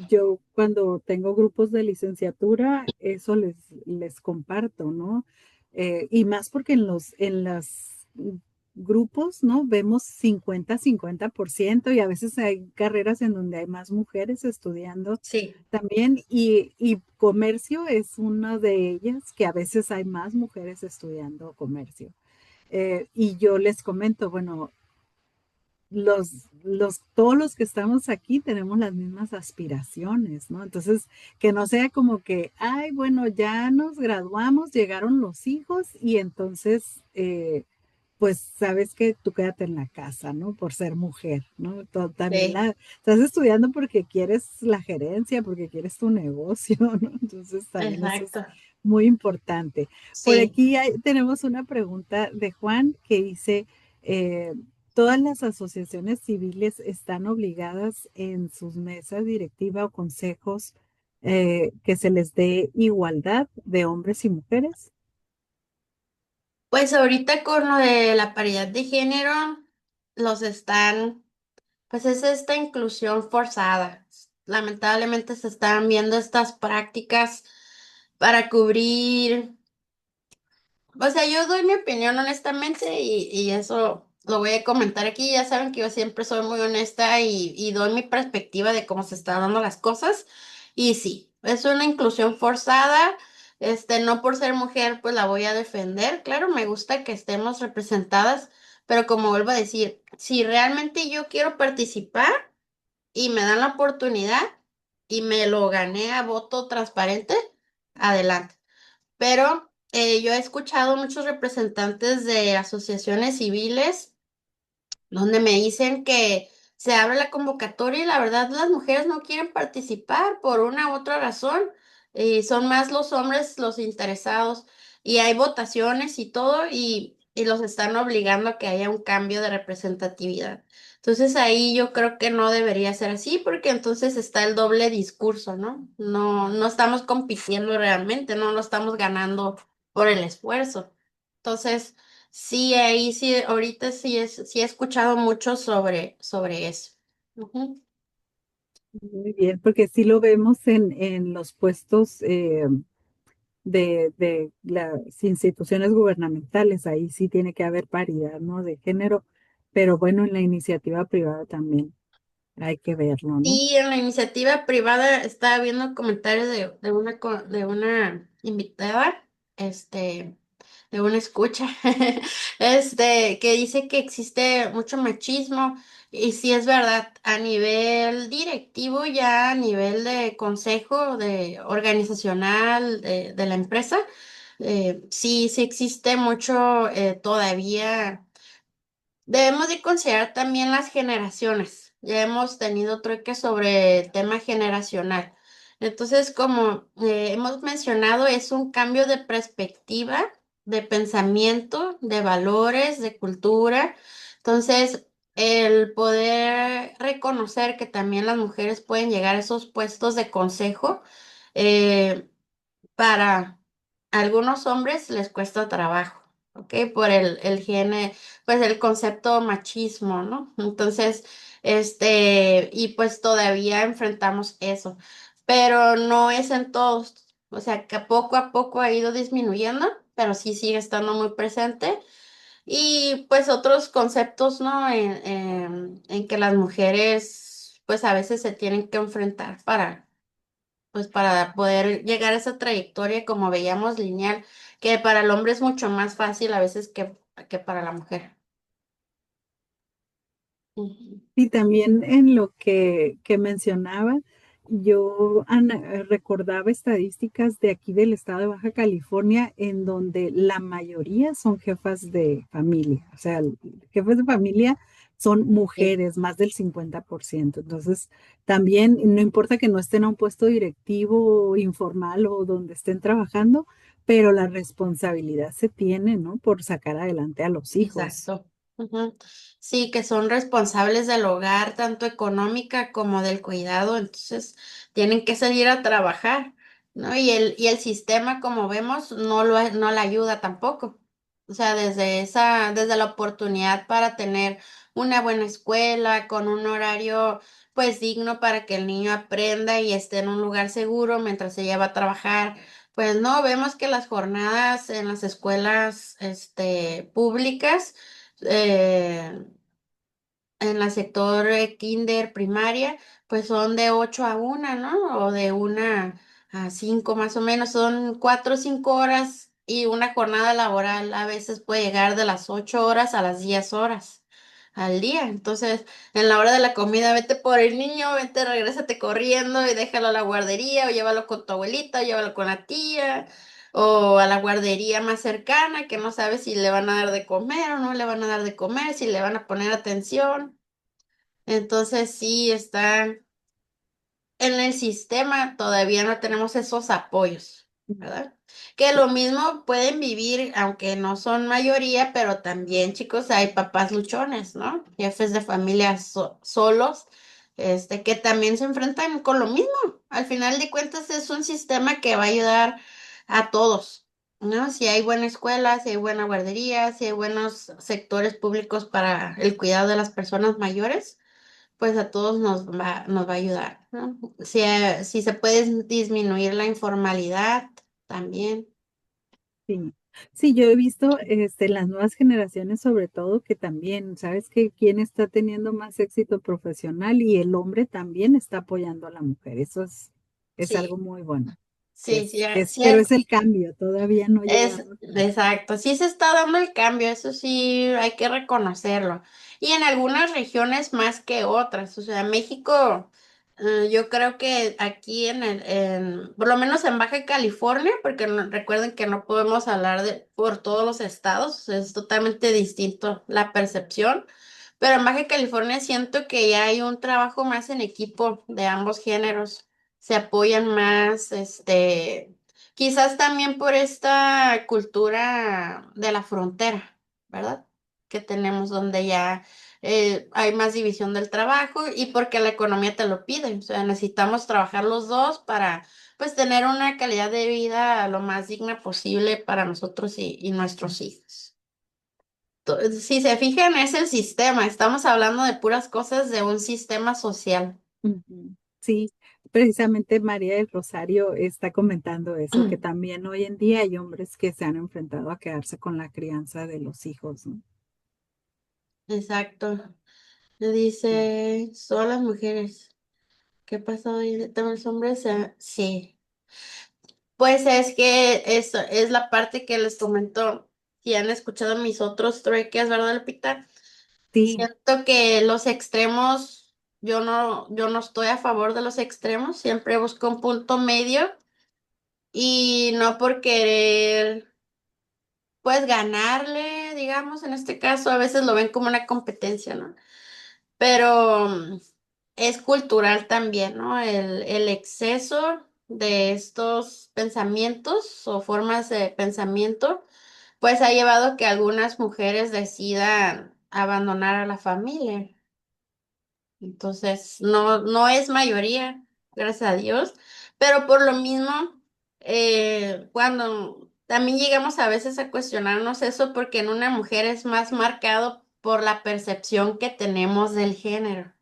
Yo cuando tengo grupos de licenciatura, eso les comparto, ¿no? Y más porque en los grupos, ¿no? Vemos 50-50% y a veces hay carreras en donde hay más mujeres estudiando Sí. también y comercio es una de ellas, que a veces hay más mujeres estudiando comercio. Y yo les comento, bueno, todos los que estamos aquí tenemos las mismas aspiraciones, ¿no? Entonces, que no sea como que, ay, bueno, ya nos graduamos, llegaron los hijos y entonces, pues sabes que tú quédate en la casa, ¿no? Por ser mujer, ¿no? También Sí, estás estudiando porque quieres la gerencia, porque quieres tu negocio, ¿no? Entonces también eso es exacto. muy importante. Por Sí. aquí tenemos una pregunta de Juan que dice, eh, ¿todas las asociaciones civiles están obligadas en sus mesas directiva o consejos que se les dé igualdad de hombres y mujeres? Pues ahorita con lo de la paridad de género, los están, pues es esta inclusión forzada. Lamentablemente se están viendo estas prácticas para cubrir. O sea, yo doy mi opinión honestamente y eso lo voy a comentar aquí. Ya saben que yo siempre soy muy honesta y doy mi perspectiva de cómo se están dando las cosas. Y sí, es una inclusión forzada. No por ser mujer, pues la voy a defender. Claro, me gusta que estemos representadas, pero como vuelvo a decir, si realmente yo quiero participar y me dan la oportunidad y me lo gané a voto transparente, adelante. Pero yo he escuchado muchos representantes de asociaciones civiles donde me dicen que se abre la convocatoria y la verdad las mujeres no quieren participar por una u otra razón y son más los hombres los interesados y hay votaciones y todo y los están obligando a que haya un cambio de representatividad. Entonces ahí yo creo que no debería ser así porque entonces está el doble discurso, ¿no? No estamos compitiendo realmente, no lo estamos ganando por el esfuerzo. Entonces... Sí, ahí sí, ahorita sí he escuchado mucho sobre eso. Ujú. Muy bien, porque sí lo vemos en los puestos de las instituciones gubernamentales, ahí sí tiene que haber paridad, ¿no? De género, pero bueno, en la iniciativa privada también hay que verlo, ¿no? Sí, en la iniciativa privada estaba viendo comentarios de una invitada, este, de una escucha, que dice que existe mucho machismo y sí es verdad, a nivel directivo, ya a nivel de consejo, de organizacional de la empresa, sí existe mucho todavía. Debemos de considerar también las generaciones. Ya hemos tenido truque sobre el tema generacional. Entonces, como hemos mencionado, es un cambio de perspectiva, de pensamiento, de valores, de cultura. Entonces, el poder reconocer que también las mujeres pueden llegar a esos puestos de consejo, eh, para algunos hombres les cuesta trabajo, ¿ok? Por el gene, pues el concepto machismo, ¿no? Entonces, y pues todavía enfrentamos eso, pero no es en todos, o sea, que poco a poco ha ido disminuyendo, pero sí sigue estando muy presente. Y pues otros conceptos, ¿no? En que las mujeres pues a veces se tienen que enfrentar pues para poder llegar a esa trayectoria como veíamos lineal, que para el hombre es mucho más fácil a veces que para la mujer. Ujú. Y también en lo que mencionaba, yo recordaba estadísticas de aquí del estado de Baja California en donde la mayoría son jefas de familia. O sea, jefas de familia son Sí, mujeres, más del 50%. Entonces, también no importa que no estén a un puesto directivo, informal o donde estén trabajando, pero la responsabilidad se tiene, ¿no? Por sacar adelante a los hijos. exacto. Ujú. Sí, que son responsables del hogar, tanto económica como del cuidado, entonces tienen que salir a trabajar, ¿no? Y el sistema, como vemos, no la ayuda tampoco. O sea, desde la oportunidad para tener una buena escuela, con un horario, pues digno para que el niño aprenda y esté en un lugar seguro mientras se lleva a trabajar. Pues no, vemos que las jornadas en las escuelas, públicas, eh, en la sector kinder primaria, pues son de 8 a 1, ¿no? O de 1 a 5 más o menos, son 4 o 5 horas y una jornada laboral a veces puede llegar de las 8 horas a las 10 horas al día. Entonces, en la hora de la comida, vete por el niño, vete, regrésate corriendo y déjalo a la guardería o llévalo con tu abuelita o llévalo con la tía o a la guardería más cercana que no sabes si le van a dar de comer o no le van a dar de comer, si le van a poner atención. Entonces sí, está en el sistema, todavía no tenemos esos apoyos, ¿verdad? Que lo mismo pueden vivir, aunque no son mayoría, pero también, chicos, hay papás luchones, ¿no? Jefes de familia solos, que también se enfrentan con lo mismo. Al final de cuentas es un sistema que va a ayudar a todos, ¿no? Si hay buena escuela, si hay buena guardería, si hay buenos sectores públicos para el cuidado de las personas mayores, pues a todos nos va a ayudar, ¿no? Si se puede disminuir la informalidad también. Sí, sí, yo he visto las nuevas generaciones sobre todo que también, ¿sabes que quién está teniendo más éxito profesional? Y el hombre también está apoyando a la mujer. Eso es algo Sí, muy bueno. sí, sí, sí, Pero es el cambio, todavía no llegamos a... exacto. Sí se está dando el cambio, eso sí hay que reconocerlo. Y en algunas regiones más que otras. O sea, México, yo creo que aquí por lo menos en Baja California, porque recuerden que no podemos hablar por todos los estados, es totalmente distinto la percepción. Pero en Baja California siento que ya hay un trabajo más en equipo de ambos géneros. Se apoyan más, quizás también por esta cultura de la frontera, ¿verdad? Que tenemos donde ya hay más división del trabajo y porque la economía te lo pide. O sea, necesitamos trabajar los dos para, pues, tener una calidad de vida lo más digna posible para nosotros y nuestros hijos. Si se fijan, es el sistema. Estamos hablando de puras cosas de un sistema social. Ujú. Sí, precisamente María del Rosario está comentando eso, que también hoy en día hay hombres que se han enfrentado a quedarse con la crianza de los hijos, ¿no? Exacto. Sí. Dice, son las mujeres. ¿Qué pasó hoy? ¿También los hombres? Sí. Pues es que eso es la parte que les comentó. Si han escuchado mis otros trueques, ¿verdad, Lupita? Sí, Siento que los extremos, yo no estoy a favor de los extremos, siempre busco un punto medio y no por querer, pues ganarle, digamos, en este caso, a veces lo ven como una competencia, ¿no? Pero es cultural también, ¿no? El exceso de estos pensamientos o formas de pensamiento, pues ha llevado a que algunas mujeres decidan abandonar a la familia. Entonces, no es mayoría, gracias a Dios, pero por lo mismo, cuando también llegamos a veces a cuestionarnos eso, porque en una mujer es más marcado por la percepción que tenemos del género,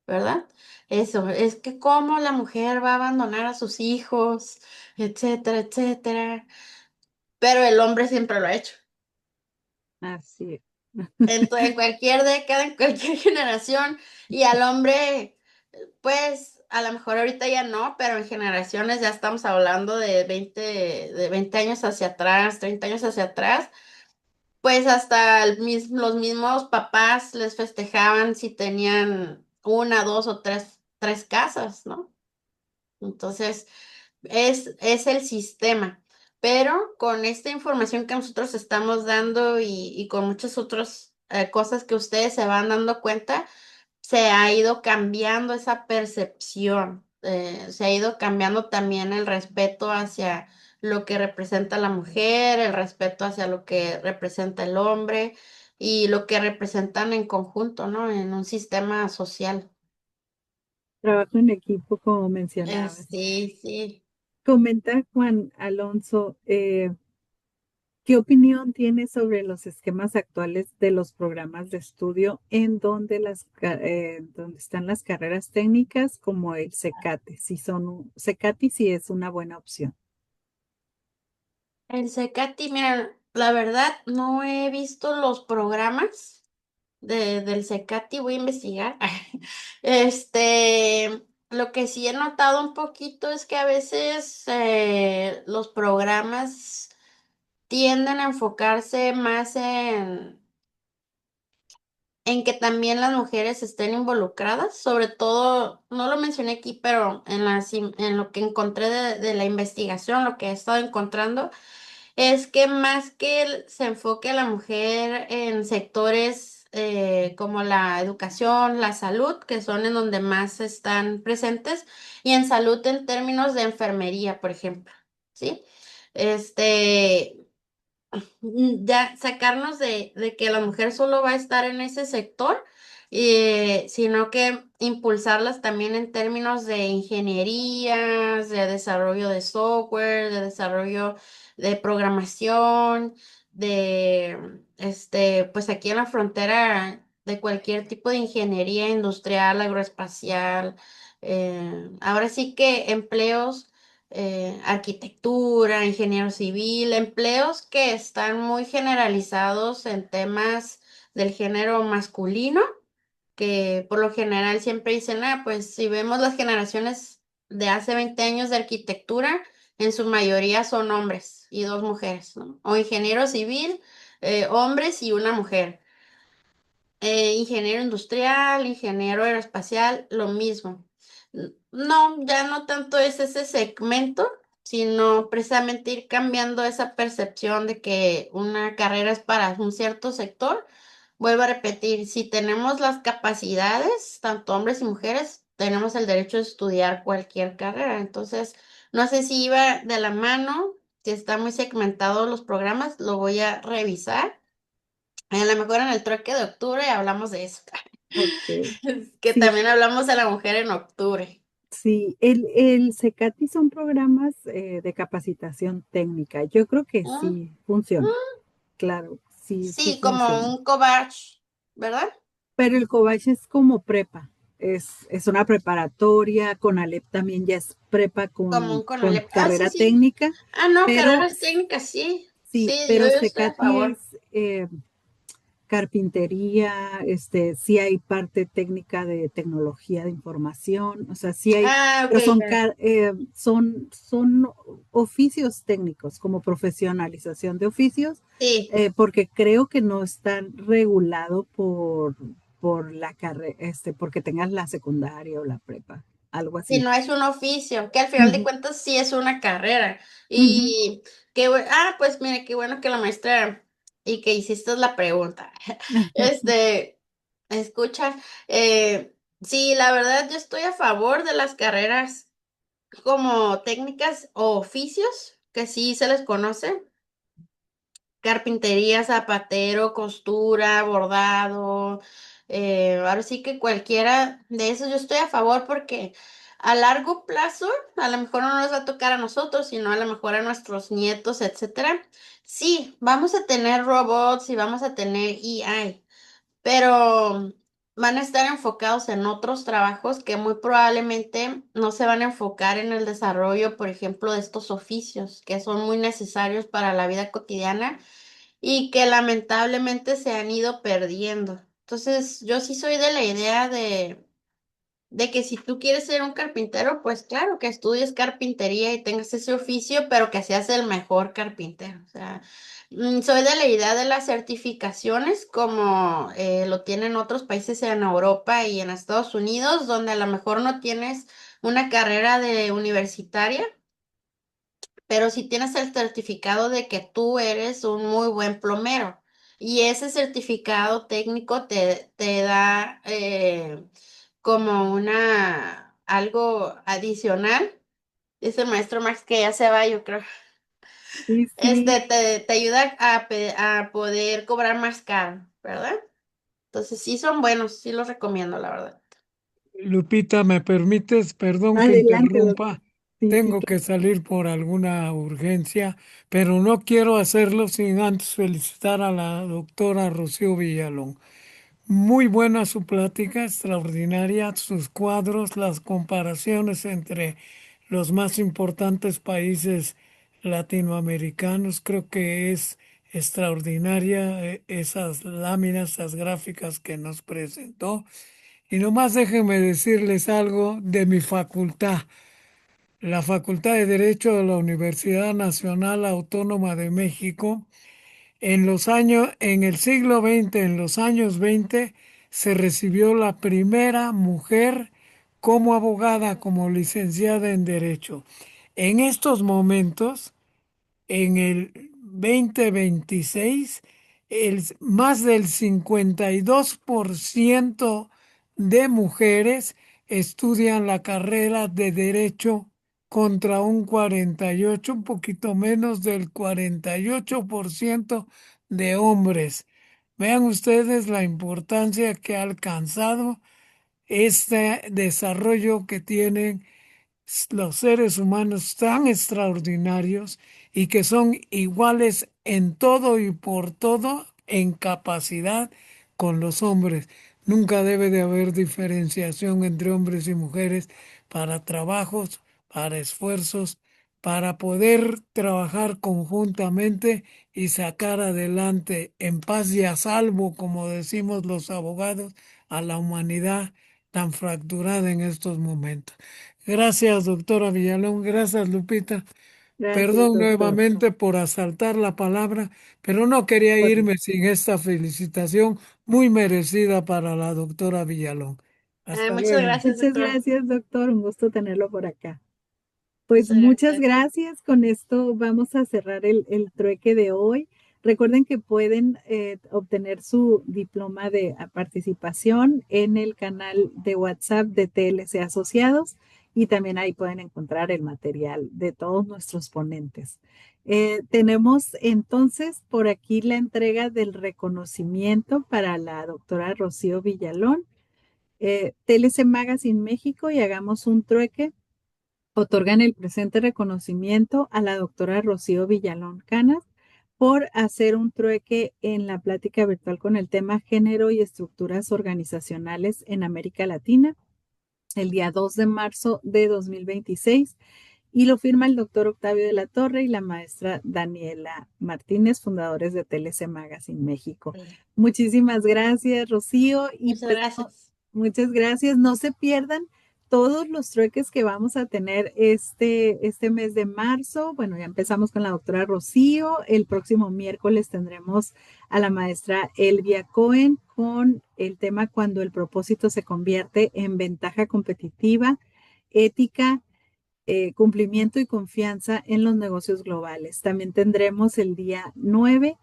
¿verdad? Eso, es que cómo la mujer va a abandonar a sus hijos, etcétera, etcétera, pero el hombre siempre lo ha hecho. Así es. En cualquier década, en cualquier generación, y al hombre, pues a lo mejor ahorita ya no, pero en generaciones ya estamos hablando de 20 años hacia atrás, 30 años hacia atrás, pues hasta los mismos papás les festejaban si tenían una, dos o tres casas, ¿no? Entonces, es el sistema. Pero con esta información que nosotros estamos dando y con muchas otras cosas que ustedes se van dando cuenta, se ha ido cambiando esa percepción. Se ha ido cambiando también el respeto hacia lo que representa la mujer, el respeto hacia lo que representa el hombre y lo que representan en conjunto, ¿no? En un sistema social. Trabajo en equipo, como mencionabas. Sí, sí. Comenta Juan Alonso, ¿qué opinión tienes sobre los esquemas actuales de los programas de estudio en donde donde están las carreras técnicas como el CECATI? CECATI sí es una buena opción. El Cecati, mira, la verdad no he visto los programas del Cecati, voy a investigar. Lo que sí he notado un poquito es que a veces los programas tienden a enfocarse más en que también las mujeres estén involucradas, sobre todo, no lo mencioné aquí, pero en lo que encontré de la investigación, lo que he estado encontrando. Es que más que se enfoque a la mujer en sectores como la educación, la salud, que son en donde más están presentes, y en salud en términos de enfermería, por ejemplo, ¿sí? Este, ya sacarnos de que la mujer solo va a estar en ese sector, sino que impulsarlas también en términos de ingenierías, de desarrollo de software, de desarrollo de programación, pues aquí en la frontera de cualquier tipo de ingeniería industrial, agroespacial, ahora sí que empleos arquitectura, ingeniero civil, empleos que están muy generalizados en temas del género masculino, que por lo general siempre dicen, pues si vemos las generaciones de hace 20 años de arquitectura, en su mayoría son hombres y dos mujeres, ¿no? O ingeniero civil, hombres y una mujer. Ingeniero industrial, ingeniero aeroespacial, lo mismo. No, ya no tanto es ese segmento, sino precisamente ir cambiando esa percepción de que una carrera es para un cierto sector. Vuelvo a repetir, si tenemos las capacidades, tanto hombres y mujeres, tenemos el derecho de estudiar cualquier carrera. Entonces, no sé si iba de la mano, si está muy segmentado los programas, lo voy a revisar. A lo mejor en el troque de octubre hablamos de eso. Ok. Que Sí, también hablamos de la mujer en octubre. sí, el CECATI son programas de capacitación técnica. Yo creo que Mm, sí funciona, mm, claro, sí, sí sí, como funciona. un cobach, ¿verdad? Pero el Cobach es como prepa, es una preparatoria, con Alep también ya es prepa Como un con Conalep. Ah, sí, carrera sí. técnica, Ah, no, pero carreras técnicas, sí. sí, Sí, yo pero estoy a CECATI favor. es carpintería, sí hay parte técnica de tecnología de información, o sea, sí hay, Ah, ok, pero ya. son oficios técnicos, como profesionalización de oficios, Sí. porque creo que no están regulados por la carrera, porque tengas la secundaria o la prepa, algo Si así. no es un oficio, que al final de Ujú, cuentas sí es una carrera. ujú. Y pues mire, qué bueno que la maestra y que hiciste la pregunta. Este, escucha, sí, la verdad yo estoy a favor de las carreras como técnicas o oficios, que sí se les conoce. Carpintería, zapatero, costura, bordado, ahora sí que cualquiera de esos yo estoy a favor porque a largo plazo, a lo mejor no nos va a tocar a nosotros, sino a lo mejor a nuestros nietos, etcétera. Sí, vamos a tener robots y vamos a tener AI, pero van a estar enfocados en otros trabajos que muy probablemente no se van a enfocar en el desarrollo, por ejemplo, de estos oficios que son muy necesarios para la vida cotidiana y que lamentablemente se han ido perdiendo. Entonces, yo sí soy de la idea de que si tú quieres ser un carpintero, pues claro, que estudies carpintería y tengas ese oficio, pero que seas el mejor carpintero. O sea, soy de la idea de las certificaciones como lo tienen otros países en Europa y en Estados Unidos, donde a lo mejor no tienes una carrera de universitaria, pero si tienes el certificado de que tú eres un muy buen plomero. Y ese certificado técnico te da como algo adicional. Dice el maestro Max que ya se va, yo creo. Sí, sí. Te ayuda a poder cobrar más caro, ¿verdad? Entonces sí son buenos, sí los recomiendo, la verdad. Lupita, ¿me permites? Perdón que Adelante, doctor. interrumpa. Sí, sí, Tengo que salir por alguna urgencia, pero no quiero hacerlo sin antes felicitar a la doctora Rocío Villalón. Muy buena su plática, extraordinaria, sus cuadros, las comparaciones entre los más importantes países latinoamericanos. Creo que es extraordinaria esas láminas, esas gráficas que nos presentó. Y nomás déjenme decirles algo de mi facultad. La Facultad de Derecho de la Universidad Nacional Autónoma de México, en el siglo XX, en los años 20, se recibió la primera mujer como abogada, como licenciada en Derecho. En estos momentos, en el 2026, más del 52% de mujeres estudian la carrera de derecho contra un 48, un poquito menos del 48% de hombres. Vean ustedes la importancia que ha alcanzado este desarrollo que tienen los seres humanos tan extraordinarios y que son iguales en todo y por todo en capacidad con los hombres. Nunca debe de haber diferenciación entre hombres y mujeres para trabajos, para esfuerzos, para poder trabajar conjuntamente y sacar adelante en paz y a salvo, como decimos los abogados, a la humanidad tan fracturada en estos momentos. Gracias, doctora Villalón. Gracias, Lupita. gracias, Perdón doctor. nuevamente por asaltar la palabra, pero no quería Por- irme sin esta felicitación muy merecida para la doctora Villalón. Hasta Muchas luego. gracias, Muchas doctora. gracias, doctor. Un gusto tenerlo por acá. Pues Muchas muchas gracias. gracias. Con esto vamos a cerrar el trueque de hoy. Recuerden que pueden obtener su diploma de participación en el canal de WhatsApp de TLC Asociados y también ahí pueden encontrar el material de todos nuestros ponentes. Tenemos entonces por aquí la entrega del reconocimiento para la doctora Rocío Villalón, TLC Magazine México y hagamos un trueque. Otorgan el presente reconocimiento a la doctora Rocío Villalón Canas por hacer un trueque en la plática virtual con el tema Género y Estructuras Organizacionales en América Latina, el día 2 de marzo de 2026, y lo firma el doctor Octavio de la Torre y la maestra Daniela Martínez, fundadores de TLC Magazine México. Sí. Muchísimas gracias, Rocío, y Muchas pues gracias. muchas gracias. No se pierdan todos los trueques que vamos a tener este mes de marzo. Bueno, ya empezamos con la doctora Rocío. El próximo miércoles tendremos a la maestra Elvia Cohen con el tema cuando el propósito se convierte en ventaja competitiva, ética, cumplimiento y confianza en los negocios globales. También tendremos el día 9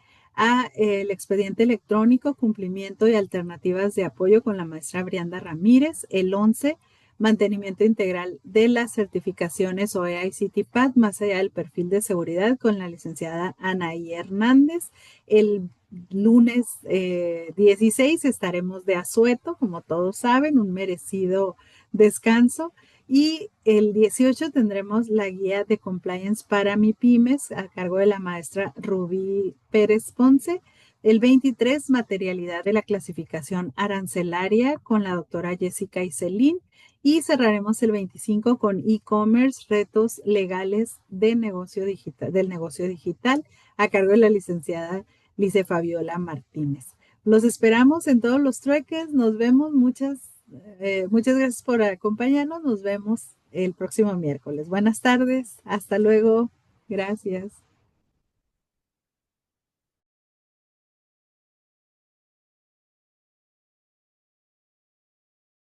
el expediente electrónico, cumplimiento y alternativas de apoyo con la maestra Brianda Ramírez. El 11, mantenimiento integral de las certificaciones OEA y CITIPAD, más allá del perfil de seguridad con la licenciada Anaí Hernández. El lunes 16 estaremos de asueto, como todos saben, un merecido descanso. Y el 18 tendremos la guía de compliance para MIPYMES a cargo de la maestra Rubí Pérez Ponce. El 23, materialidad de la clasificación arancelaria con la doctora Jessica Iselín. Y cerraremos el 25 con e-commerce, retos legales de negocio digital, del negocio digital a cargo de la licenciada Lice Fabiola Martínez. Los esperamos en todos los trueques. Nos vemos. Muchas gracias por acompañarnos. Nos vemos el próximo miércoles. Buenas tardes. Hasta luego. Gracias.